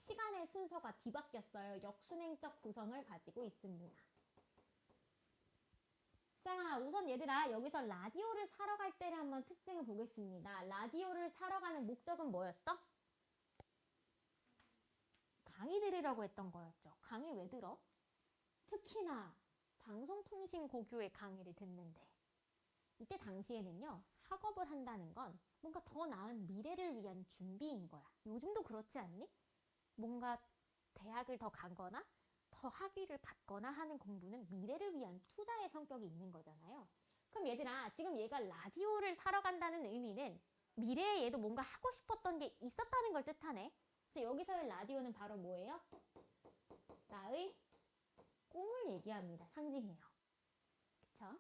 시간의 순서가 뒤바뀌었어요. 역순행적 구성을 가지고 있습니다. 자, 우선 얘들아 여기서 라디오를 사러 갈 때를 한번 특징을 보겠습니다. 라디오를 사러 가는 목적은 뭐였어? 강의 들으라고 했던 거였죠. 강의 왜 들어? 특히나 방송통신고교의 강의를 듣는데 이때 당시에는요. 학업을 한다는 건 뭔가 더 나은 미래를 위한 준비인 거야. 요즘도 그렇지 않니? 뭔가 대학을 더 가거나 더 학위를 받거나 하는 공부는 미래를 위한 투자의 성격이 있는 거잖아요. 그럼 얘들아 지금 얘가 라디오를 사러 간다는 의미는 미래에 얘도 뭔가 하고 싶었던 게 있었다는 걸 뜻하네. 그래서 여기서의 라디오는 바로 뭐예요? 나의 꿈을 얘기합니다. 상징해요. 그쵸?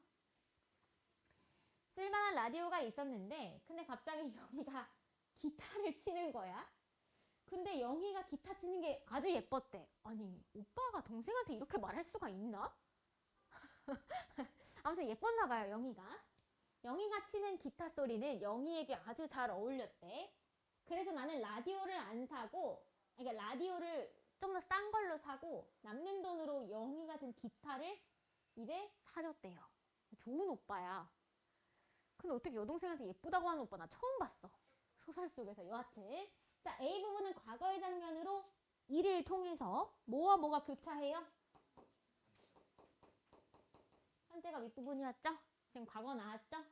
쓸만한 라디오가 있었는데 근데 갑자기 영희가 기타를 치는 거야. 근데 영희가 기타 치는 게 아주 예뻤대. 아니 오빠가 동생한테 이렇게 말할 수가 있나? 아무튼 예뻤나 봐요. 영희가 치는 기타 소리는 영희에게 아주 잘 어울렸대. 그래서 나는 라디오를 안 사고 그러니까 라디오를 좀 더 싼 걸로 사고 남는 돈으로 영희가 든 기타를 이제 사줬대요. 좋은 오빠야. 근데 어떻게 여동생한테 예쁘다고 하는 오빠 나 처음 봤어. 소설 속에서. 여하튼 자, A 부분은 과거의 장면으로 이를 통해서 뭐와 뭐가 교차해요? 현재가 윗부분이었죠? 지금 과거 나왔죠?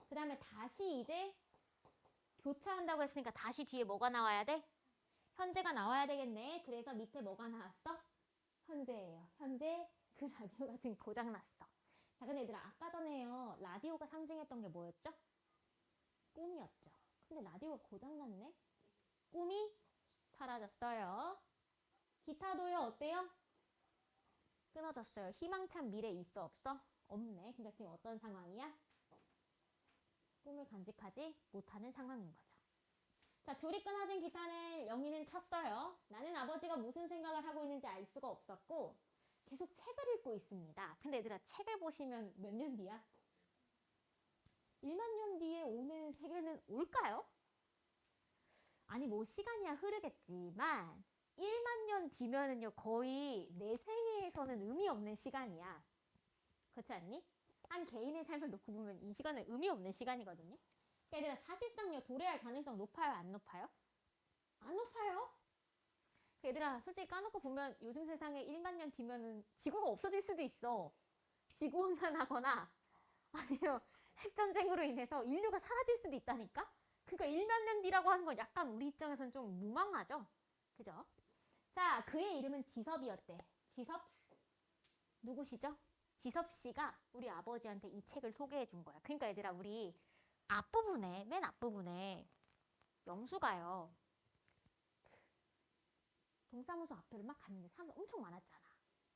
그 다음에 다시 이제 교차한다고 했으니까 다시 뒤에 뭐가 나와야 돼? 현재가 나와야 되겠네. 그래서 밑에 뭐가 나왔어? 현재예요. 현재 그 라디오가 지금 고장났어. 자, 근데 얘들아 아까 전에요. 라디오가 상징했던 게 뭐였죠? 꿈이었죠. 근데 라디오가 고장났네? 꿈이 사라졌어요. 기타도요 어때요? 끊어졌어요. 희망찬 미래 있어 없어? 없네. 그러니까 지금 어떤 상황이야? 꿈을 간직하지 못하는 상황인 거죠. 자, 줄이 끊어진 기타는 영희는 쳤어요. 나는 아버지가 무슨 생각을 하고 있는지 알 수가 없었고 계속 책을 읽고 있습니다. 근데 얘들아 책을 보시면 몇 년 뒤야? 1만 년 뒤에 오는 세계는 올까요? 아니 뭐 시간이야 흐르겠지만 1만 년 뒤면은요 거의 내 생애에서는 의미 없는 시간이야. 그렇지 않니? 한 개인의 삶을 놓고 보면 이 시간은 의미 없는 시간이거든요. 그러니까 얘들아 사실상요 도래할 가능성 높아요 안 높아요? 안 높아요. 얘들아 솔직히 까놓고 보면 요즘 세상에 1만 년 뒤면은 지구가 없어질 수도 있어. 지구온난화거나 아니면 핵전쟁으로 인해서 인류가 사라질 수도 있다니까? 그러니까 1만 년 뒤라고 하는 건 약간 우리 입장에서는 좀 무망하죠? 그죠? 자, 그의 이름은 지섭이었대. 지섭스. 누구시죠? 지섭 씨가 우리 아버지한테 이 책을 소개해 준 거야. 그러니까 얘들아 우리 앞부분에 맨 앞부분에 영수가요. 동사무소 앞에를 막 갔는데 사람 엄청 많았잖아.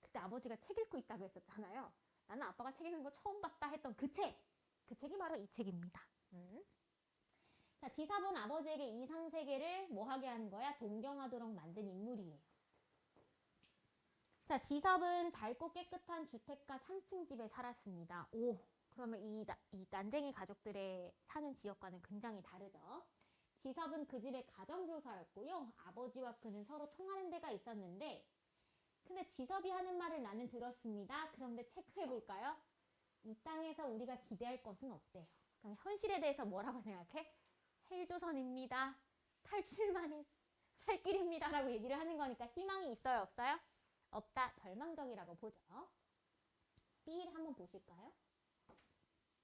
그때 아버지가 책 읽고 있다고 했었잖아요. 나는 아빠가 책 읽는 거 처음 봤다 했던 그 책. 그 책이 바로 이 책입니다. 자, 지섭은 아버지에게 이상세계를 뭐 하게 하는 거야? 동경하도록 만든 인물이에요. 자, 지섭은 밝고 깨끗한 주택가 3층 집에 살았습니다. 오, 그러면 이 난쟁이 가족들의 사는 지역과는 굉장히 다르죠. 지섭은 그 집의 가정교사였고요. 아버지와 그는 서로 통하는 데가 있었는데 근데 지섭이 하는 말을 나는 들었습니다. 그런데 체크해볼까요? 이 땅에서 우리가 기대할 것은 없대요. 그럼 현실에 대해서 뭐라고 생각해? 헬조선입니다. 탈출만이 살 길입니다. 라고 얘기를 하는 거니까 희망이 있어요? 없어요? 없다. 절망적이라고 보죠. B를 한번 보실까요?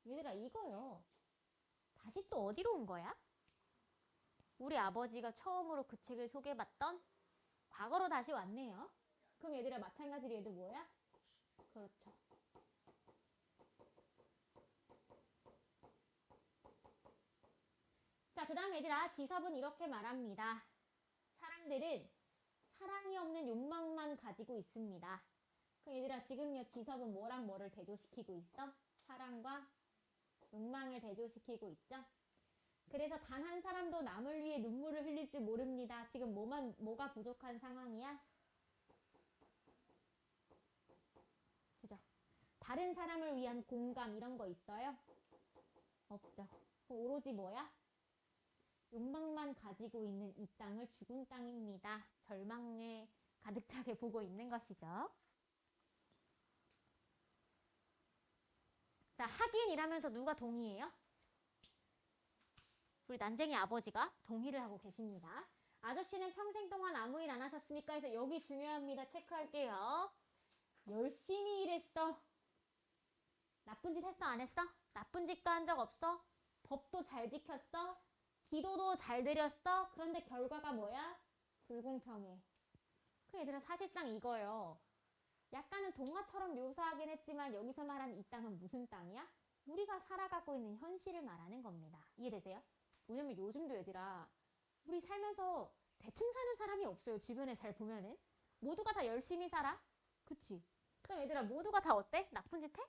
얘들아 이거요. 다시 또 어디로 온 거야? 우리 아버지가 처음으로 그 책을 소개받던 과거로 다시 왔네요. 그럼 얘들아 마찬가지로 얘도 뭐야? 그렇죠. 자, 그 다음 얘들아 지섭은 이렇게 말합니다. 사람들은 사랑이 없는 욕망만 가지고 있습니다. 그럼 얘들아 지금요 지섭은 뭐랑 뭐를 대조시키고 있어? 사랑과 욕망을 대조시키고 있죠. 그래서 단 한 사람도 남을 위해 눈물을 흘릴 줄 모릅니다. 지금 뭐가 부족한 상황이야? 그죠? 다른 사람을 위한 공감 이런 거 있어요? 없죠. 오로지 뭐야? 욕망만 가지고 있는 이 땅을 죽은 땅입니다. 절망에 가득 차게 보고 있는 것이죠. 자, 하긴 이라면서 누가 동의해요? 우리 난쟁이 아버지가 동의를 하고 계십니다. 아저씨는 평생 동안 아무 일 안 하셨습니까? 해서 여기 중요합니다. 체크할게요. 열심히 일했어. 나쁜 짓 했어? 안 했어? 나쁜 짓도 한 적 없어? 법도 잘 지켰어? 기도도 잘 드렸어? 그런데 결과가 뭐야? 불공평해. 그 얘들아 사실상 이거요. 약간은 동화처럼 묘사하긴 했지만 여기서 말하는 이 땅은 무슨 땅이야? 우리가 살아가고 있는 현실을 말하는 겁니다. 이해되세요? 왜냐면 요즘도 얘들아 우리 살면서 대충 사는 사람이 없어요. 주변에 잘 보면은 모두가 다 열심히 살아. 그치? 그럼 얘들아 모두가 다 어때? 나쁜 짓 해?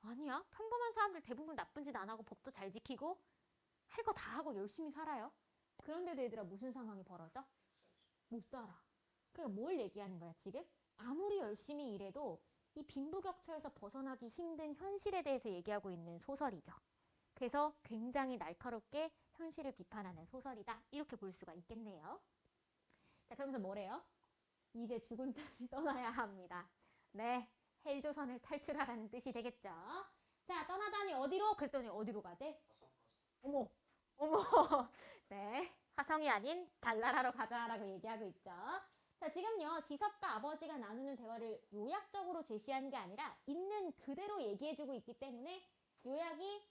아니야. 평범한 사람들 대부분 나쁜 짓 안 하고 법도 잘 지키고 할 거 다 하고 열심히 살아요. 그런데도 얘들아 무슨 상황이 벌어져? 못 살아. 그러니까 뭘 얘기하는 거야 지금? 아무리 열심히 일해도 이 빈부격차에서 벗어나기 힘든 현실에 대해서 얘기하고 있는 소설이죠. 그래서 굉장히 날카롭게 현실을 비판하는 소설이다. 이렇게 볼 수가 있겠네요. 자, 그러면서 뭐래요? 이제 죽은 땅을 떠나야 합니다. 네, 헬조선을 탈출하라는 뜻이 되겠죠. 자, 떠나다니 어디로? 그랬더니 어디로 가재? 어머, 어머. 네, 화성이 아닌 달나라로 가자라고 얘기하고 있죠. 자, 지금요 지섭과 아버지가 나누는 대화를 요약적으로 제시하는 게 아니라 있는 그대로 얘기해주고 있기 때문에 요약이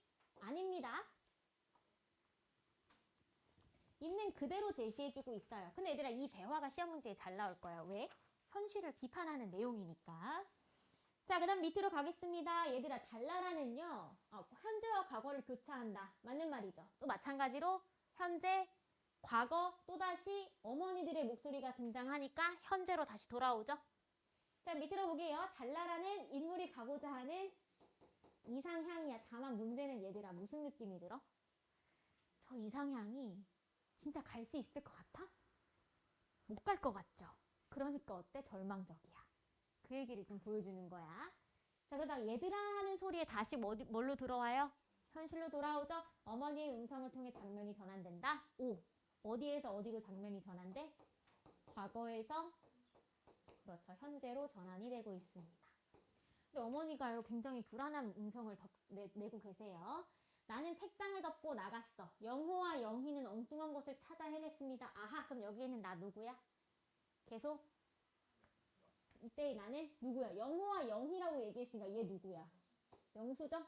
아닙니다. 있는 그대로 제시해주고 있어요. 근데 얘들아 이 대화가 시험 문제에 잘 나올 거예요. 왜? 현실을 비판하는 내용이니까. 자, 그 다음 밑으로 가겠습니다. 얘들아 달나라는요 현재와 과거를 교차한다. 맞는 말이죠. 또 마찬가지로 현재, 과거, 또다시 어머니들의 목소리가 등장하니까 현재로 다시 돌아오죠. 자, 밑으로 보게요. 달나라는 인물이 가고자 하는 이상향이야. 다만 문제는 얘들아 무슨 느낌이 들어? 저 이상향이 진짜 갈 수 있을 것 같아? 못 갈 것 같죠? 그러니까 어때? 절망적이야. 그 얘기를 좀 보여주는 거야. 자, 그다음 얘들아 하는 소리에 다시 뭘로 들어와요? 현실로 돌아오죠? 어머니의 음성을 통해 장면이 전환된다. 오, 어디에서 어디로 장면이 전환돼? 과거에서 그렇죠. 현재로 전환이 되고 있습니다. 어머니가요 굉장히 불안한 음성을 내고 계세요. 나는 책장을 덮고 나갔어. 영호와 영희는 엉뚱한 곳을 찾아 헤맸습니다. 아하, 그럼 여기에는 나 누구야? 계속 이때 나는 누구야? 영호와 영희라고 얘기했으니까 얘 누구야? 영수죠?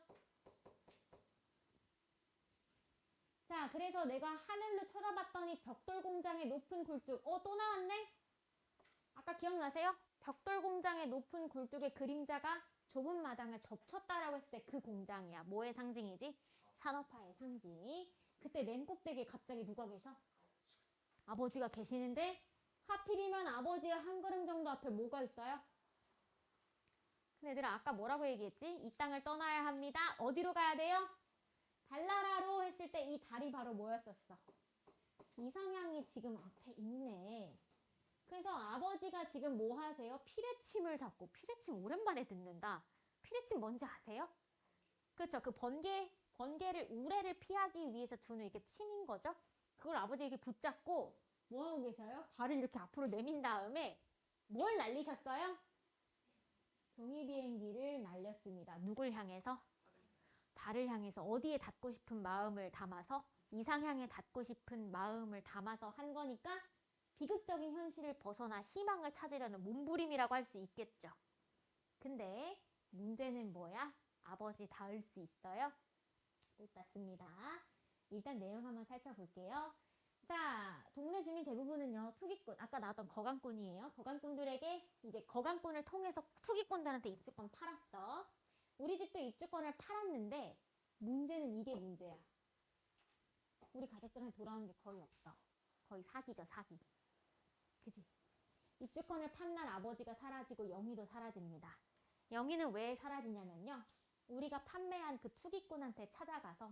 자, 그래서 내가 하늘로 쳐다봤더니 벽돌 공장의 높은 굴뚝. 또 나왔네? 아까 기억나세요? 벽돌 공장의 높은 굴뚝의 그림자가 좁은 마당을 덮쳤다라고 했을 때 그 공장이야. 뭐의 상징이지? 산업화의 상징. 그때 맨 꼭대기에 갑자기 누가 계셔? 아버지가 계시는데 하필이면 아버지의 한 걸음 정도 앞에 뭐가 있어요? 근데 얘들아 아까 뭐라고 얘기했지? 이 땅을 떠나야 합니다. 어디로 가야 돼요? 달나라로 했을 때 이 달이 바로 뭐였었어? 이상향이 지금 앞에 있네. 그래서 아버지가 지금 뭐 하세요? 피레침을 잡고, 피레침 오랜만에 듣는다. 피레침 뭔지 아세요? 그쵸? 그 번개를, 우레를 피하기 위해서 두는 이렇게 침인 거죠? 그걸 아버지에게 붙잡고 뭐 하고 계셔요? 발을 이렇게 앞으로 내민 다음에 뭘 날리셨어요? 종이 비행기를 날렸습니다. 누굴 향해서? 달을 향해서. 어디에 닿고 싶은 마음을 담아서? 이상향에 닿고 싶은 마음을 담아서 한 거니까 비극적인 현실을 벗어나 희망을 찾으려는 몸부림이라고 할 수 있겠죠. 근데 문제는 뭐야? 아버지 닿을 수 있어요? 못 닿습니다. 일단 내용 한번 살펴볼게요. 자, 동네 주민 대부분은요, 투기꾼, 아까 나왔던 거강꾼이에요. 거강꾼들에게 이제 거강꾼을 통해서 투기꾼들한테 입주권 팔았어. 우리 집도 입주권을 팔았는데 문제는 이게 문제야. 우리 가족들한테 돌아오는 게 거의 없어. 거의 사기죠, 사기. 그지? 입주권을 판단 아버지가 사라지고 영희도 사라집니다. 영희는 왜 사라지냐면요. 우리가 판매한 그 투기꾼한테 찾아가서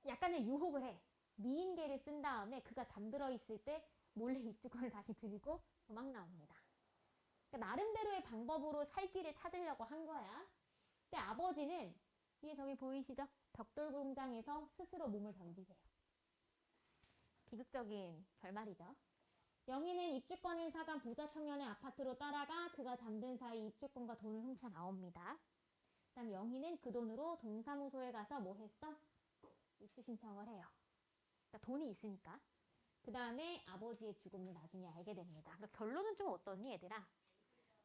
약간의 유혹을 해. 미인계를 쓴 다음에 그가 잠들어 있을 때 몰래 입주권을 다시 들고 도망 나옵니다. 그러니까 나름대로의 방법으로 살 길을 찾으려고 한 거야. 근데 아버지는 뒤에 저기 보이시죠? 벽돌 공장에서 스스로 몸을 던지세요. 비극적인 결말이죠. 영희는 입주권을 사간 부자 청년의 아파트로 따라가 그가 잠든 사이 입주권과 돈을 훔쳐 나옵니다. 그다음 영희는 그 돈으로 동사무소에 가서 뭐 했어? 입주 신청을 해요. 그러니까 돈이 있으니까. 그 다음에 아버지의 죽음을 나중에 알게 됩니다. 그러니까 결론은 좀 어떠니 얘들아?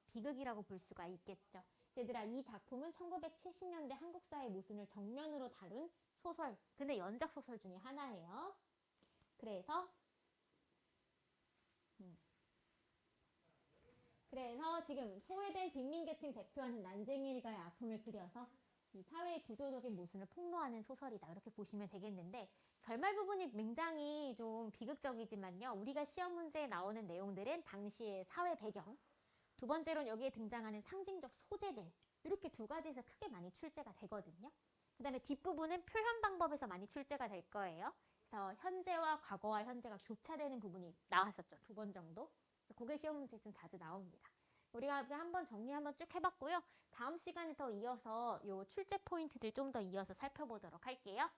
비극이라고 볼 수가 있겠죠. 얘들아 이 작품은 1970년대 한국 사회 모순을 정면으로 다룬 소설, 근데 연작 소설 중에 하나예요. 그래서 지금 소외된 빈민계층 대표하는 난쟁이 일가의 아픔을 그려서 이 사회의 구조적인 모순을 폭로하는 소설이다. 이렇게 보시면 되겠는데 결말 부분이 굉장히 좀 비극적이지만요. 우리가 시험 문제에 나오는 내용들은 당시의 사회 배경, 두 번째로는 여기에 등장하는 상징적 소재들 이렇게 두 가지에서 크게 많이 출제가 되거든요. 그 다음에 뒷부분은 표현 방법에서 많이 출제가 될 거예요. 그래서 현재와 과거와 현재가 교차되는 부분이 나왔었죠. 2번 정도. 그게 시험 문제에 좀 자주 나옵니다. 우리가 한번 정리 한번 쭉 해봤고요. 다음 시간에 더 이어서 요 출제 포인트들 좀 더 이어서 살펴보도록 할게요.